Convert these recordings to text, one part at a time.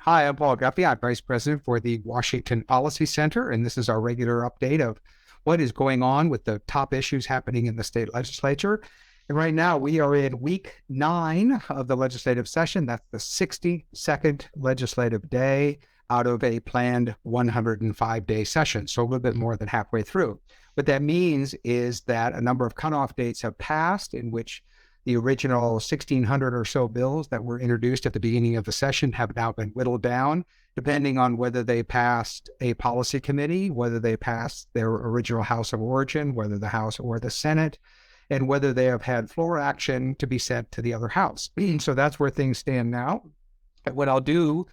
Hi, I'm Paul Guppy. I'm Vice President for the Washington Policy Center, and this is our regular update of what is going on with the top issues happening in the state legislature. And right now, we are in week 9 of the legislative session. That's the 62nd legislative day out of a planned 105-day session, so a little bit more than halfway through. What that means is that a number of cutoff dates have passed in which the original 1,600 or so bills that were introduced at the beginning of the session have now been whittled down, depending on whether they passed a policy committee, whether they passed their original House of origin, whether the House or the Senate, and whether they have had floor action to be sent to the other House. So that's where things stand now. What I'll do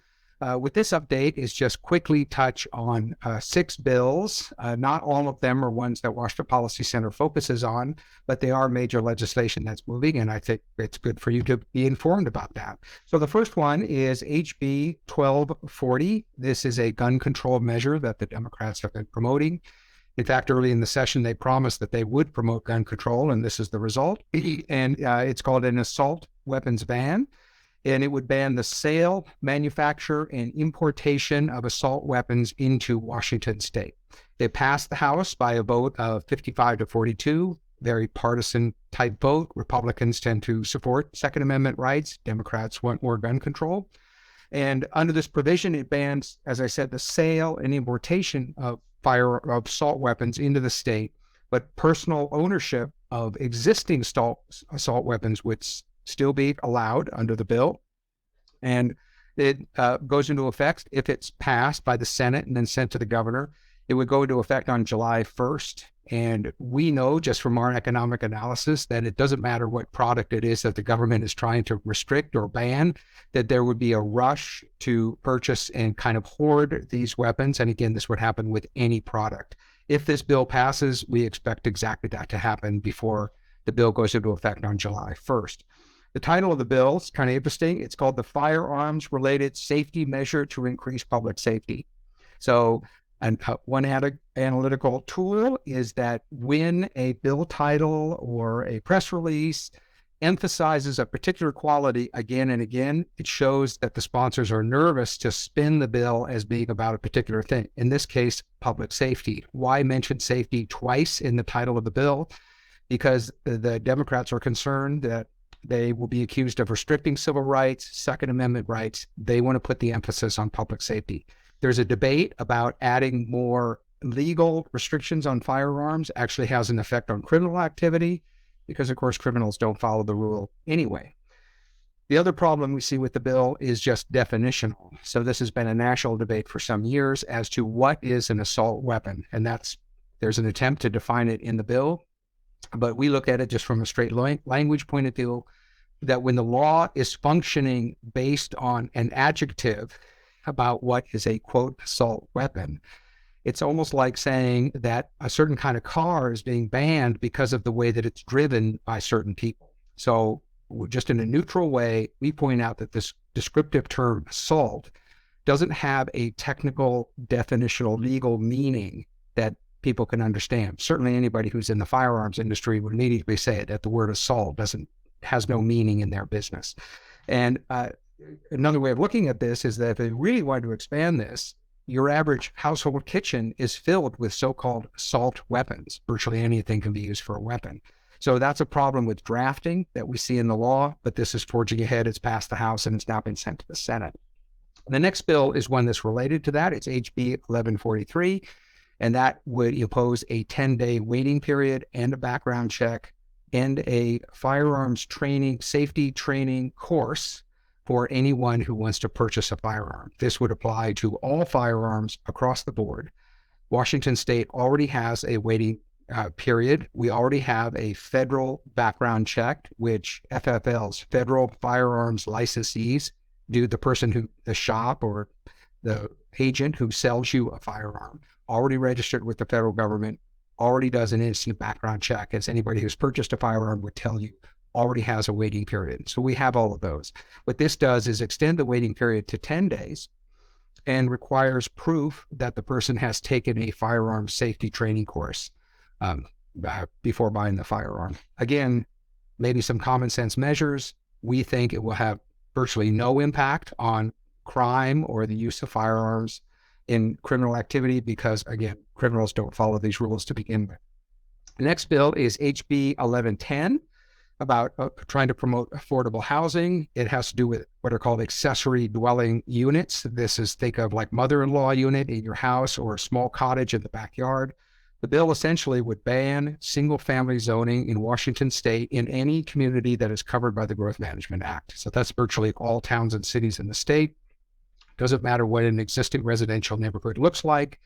with this update is just quickly touch on 6 bills. Not all of them are ones that Washington Policy Center focuses on, but they are major legislation that's moving, and I think it's good for you to be informed about that. So the first one is HB 1240. This is a gun control measure that the Democrats have been promoting. In fact, early in the session, they promised that they would promote gun control, and this is the result. And it's called an assault weapons ban. And it would ban the sale, manufacture, and importation of assault weapons into Washington state. They passed the House by a vote of 55 to 42, very partisan type vote. Republicans tend to support Second Amendment rights. Democrats want more gun control. And under this provision, it bans, as I said, the sale and importation of assault weapons into the state, but personal ownership of existing assault weapons would still be allowed under the bill. And it goes into effect if it's passed by the Senate and then sent to the governor. It would go into effect on July 1st. And we know just from our economic analysis that it doesn't matter what product it is that the government is trying to restrict or ban, that there would be a rush to purchase and kind of hoard these weapons. And again, this would happen with any product. If this bill passes, we expect exactly that to happen before the bill goes into effect on July 1st. The title of the bill is kind of interesting. It's called the Firearms-Related Safety Measure to Increase Public Safety. So one analytical tool is that when a bill title or a press release emphasizes a particular quality again and again, it shows that the sponsors are nervous to spin the bill as being about a particular thing. In this case, public safety. Why mention safety twice in the title of the bill? Because the Democrats are concerned that they will be accused of restricting civil rights, Second Amendment rights. They want to put the emphasis on public safety. There's a debate about adding more legal restrictions on firearms actually has an effect on criminal activity because, of course, criminals don't follow the rule anyway. The other problem we see with the bill is just definitional. So this has been a national debate for some years as to what is an assault weapon. And there's an attempt to define it in the bill. But we look at it just from a straight language point of view, that when the law is functioning based on an adjective about what is a, quote, assault weapon, it's almost like saying that a certain kind of car is being banned because of the way that it's driven by certain people. So just in a neutral way, we point out that this descriptive term assault doesn't have a technical, definitional, legal meaning that people can understand. Certainly anybody who's in the firearms industry would immediately say that the word assault has no meaning in their business. And another way of looking at this is that if they really wanted to expand this, your average household kitchen is filled with so-called assault weapons. Virtually anything can be used for a weapon. So that's a problem with drafting that we see in the law, but this is forging ahead. It's passed the House and it's now been sent to the Senate. The next bill is one that's related to that. It's HB 1143. And that would impose a 10-day waiting period and a background check and a firearms training, safety training course for anyone who wants to purchase a firearm. This would apply to all firearms across the board. Washington State already has a waiting period. We already have a federal background check, which FFLs, Federal Firearms Licensees, do. The shop or the agent who sells you a firearm already registered with the federal government, already does an instant background check, as anybody who's purchased a firearm would tell you, already has a waiting period. So we have all of those. What this does is extend the waiting period to 10 days and requires proof that the person has taken a firearm safety training course before buying the firearm. Again, maybe some common sense measures. We think it will have virtually no impact on crime or the use of firearms in criminal activity because, again, criminals don't follow these rules to begin with. The next bill is HB 1110, about trying to promote affordable housing. It has to do with what are called accessory dwelling units. This is, think of like mother-in-law unit in your house or a small cottage in the backyard. The bill essentially would ban single-family zoning in Washington state in any community that is covered by the Growth Management Act. So that's virtually all towns and cities in the state. Doesn't matter what an existing residential neighborhood looks like.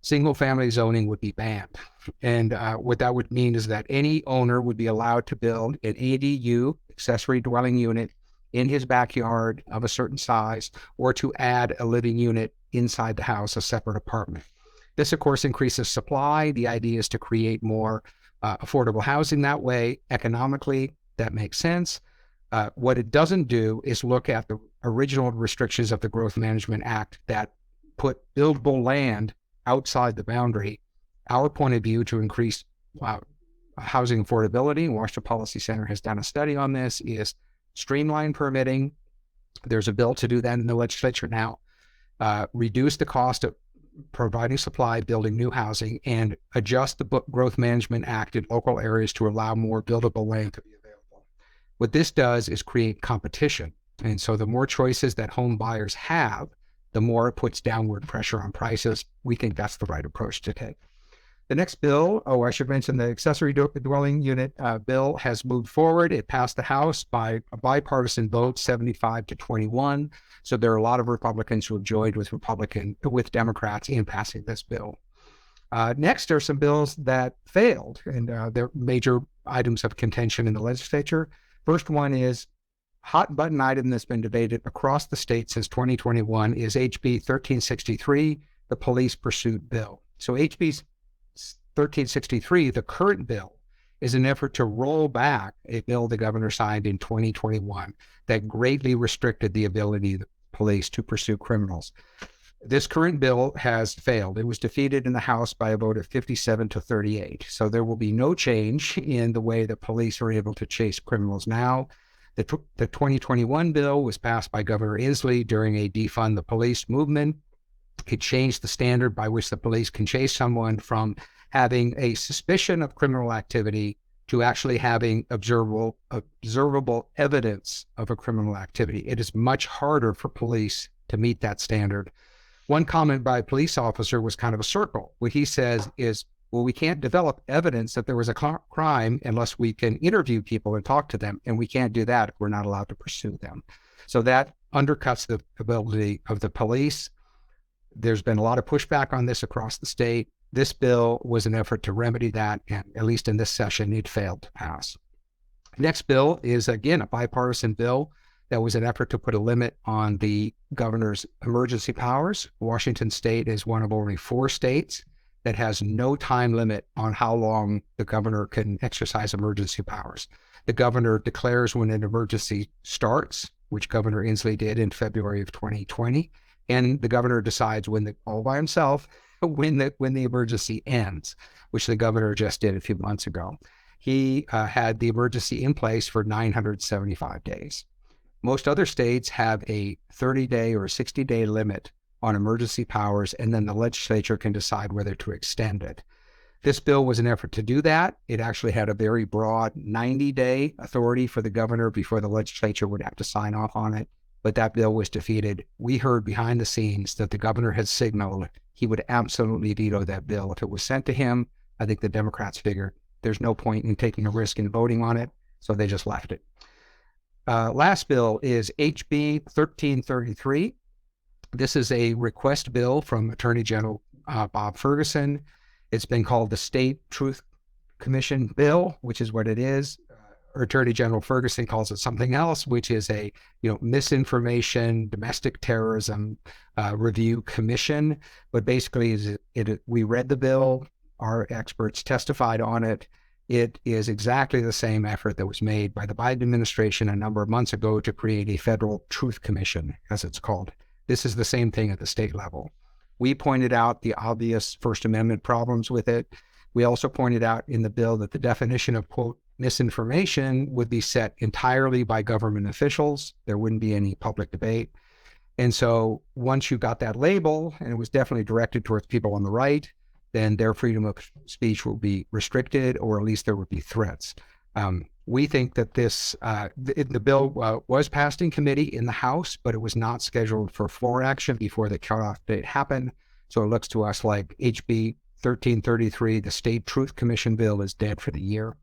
Single-family zoning would be banned. And what that would mean is that any owner would be allowed to build an ADU, accessory dwelling unit, in his backyard of a certain size, or to add a living unit inside the house, a separate apartment. This, of course, increases supply. The idea is to create more affordable housing that way. Economically, that makes sense. What it doesn't do is look at the original restrictions of the Growth Management Act that put buildable land outside the boundary. Our point of view to increase housing affordability, Washington Policy Center has done a study on this, is streamline permitting. There's a bill to do that in the legislature now. Reduce the cost of providing supply, building new housing, and adjust the Growth Management Act in local areas to allow more buildable land to be available. What this does is create competition. And so the more choices that home buyers have, the more it puts downward pressure on prices. We think that's the right approach to take. The next bill, I should mention the accessory dwelling unit bill has moved forward. It passed the House by a bipartisan vote, 75-21. So there are a lot of Republicans who have joined with Democrats in passing this bill. Next are some bills that failed, and they're major items of contention in the legislature. First one is hot button item that's been debated across the state since 2021 is HB 1363, the police pursuit bill. So HB 1363, the current bill, is an effort to roll back a bill the governor signed in 2021 that greatly restricted the ability of the police to pursue criminals. This current bill has failed. It was defeated in the House by a vote of 57-38. So there will be no change in the way the police are able to chase criminals now. The 2021 bill was passed by Governor Inslee during a defund the police movement. It changed the standard by which the police can chase someone from having a suspicion of criminal activity to actually having observable evidence of a criminal activity. It is much harder for police to meet that standard. One comment by a police officer was kind of a circle. What he says is, well, we can't develop evidence that there was a crime unless we can interview people and talk to them, and we can't do that if we're not allowed to pursue them. So that undercuts the ability of the police. There's been a lot of pushback on this across the state. This bill was an effort to remedy that, and at least in this session, it failed to pass. Next bill is, again, a bipartisan bill that was an effort to put a limit on the governor's emergency powers. Washington state is one of only 4 states that has no time limit on how long the governor can exercise emergency powers. The governor declares when an emergency starts, which Governor Inslee did in February of 2020, and the governor decides all by himself when the emergency ends, which the governor just did a few months ago. He had the emergency in place for 975 days. Most other states have a 30-day or 60-day limit on emergency powers, and then the legislature can decide whether to extend it. This bill was an effort to do that. It actually had a very broad 90-day authority for the governor before the legislature would have to sign off on it, but that bill was defeated. We heard behind the scenes that the governor had signaled he would absolutely veto that bill if it was sent to him. I think the Democrats figured there's no point in taking a risk in voting on it, so they just left it. Last bill is HB 1333. This is a request bill from Attorney General Bob Ferguson. It's been called the State Truth Commission bill, which is what it is. Attorney General Ferguson calls it something else, which is a misinformation, domestic terrorism review commission. But basically, we read the bill. Our experts testified on it. It is exactly the same effort that was made by the Biden administration a number of months ago to create a federal truth commission, as it's called. This is the same thing at the state level. We pointed out the obvious First Amendment problems with it. We also pointed out in the bill that the definition of, quote, misinformation would be set entirely by government officials. There wouldn't be any public debate. And so once you got that label, and it was definitely directed towards people on the right, then their freedom of speech will be restricted, or at least there would be threats. We think that the bill was passed in committee in the House, but it was not scheduled for floor action before the cutoff date happened. So it looks to us like HB 1333, the State Truth Commission bill, is dead for the year.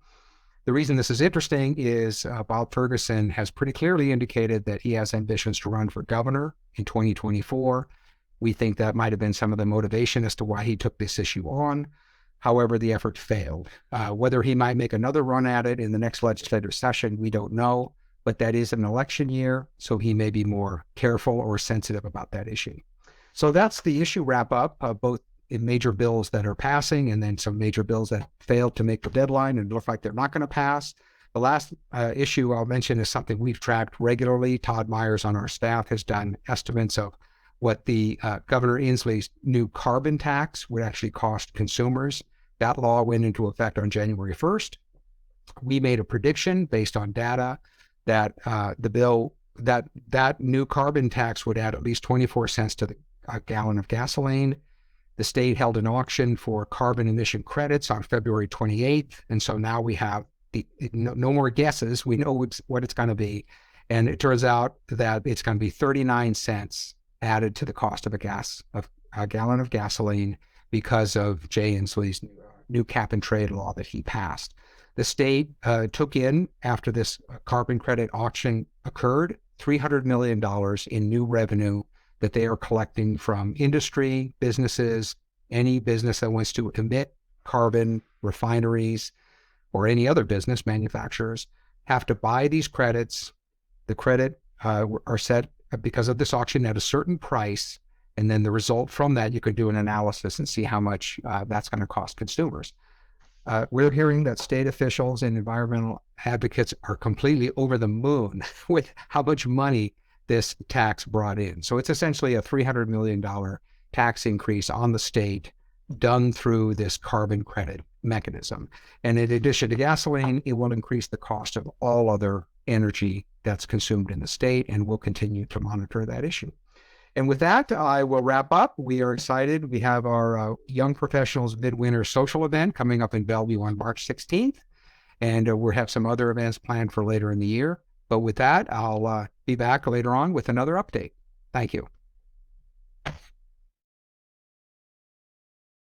The reason this is interesting is Bob Ferguson has pretty clearly indicated that he has ambitions to run for governor in 2024. We think that might have been some of the motivation as to why he took this issue on. However, the effort failed. Whether he might make another run at it in the next legislative session, we don't know, but that is an election year, so he may be more careful or sensitive about that issue. So that's the issue wrap up, both in major bills that are passing and then some major bills that failed to make the deadline and look like they're not going to pass. The last issue I'll mention is something we've tracked regularly. Todd Myers on our staff has done estimates of what the Governor Inslee's new carbon tax would actually cost consumers. That law went into effect on January 1st. We made a prediction based on data that that new carbon tax would add at least 24 cents to the gallon of gasoline. The state held an auction for carbon emission credits on February 28th. And so now we have no more guesses. We know what it's going to be. And it turns out that it's going to be 39 cents added to the cost of a gallon of gasoline because of Jay Inslee's new cap and trade law that he passed. The state took in, after this carbon credit auction occurred, $300 million in new revenue that they are collecting from industry, businesses, any business that wants to emit carbon, refineries, or any other business, manufacturers, have to buy these credits. The credit are set because of this auction at a certain price, and then the result from that, you could do an analysis and see how much that's going to cost consumers. We're hearing that state officials and environmental advocates are completely over the moon with how much money this tax brought in. So it's essentially a $300 million tax increase on the state done through this carbon credit mechanism. And in addition to gasoline, it will increase the cost of all other energy that's consumed in the state, and we'll continue to monitor that issue. And with that, I will wrap up. We are excited. We have our Young Professionals Midwinter Social event coming up in Bellevue on March 16th. And we'll have some other events planned for later in the year. But with that, I'll be back later on with another update. Thank you.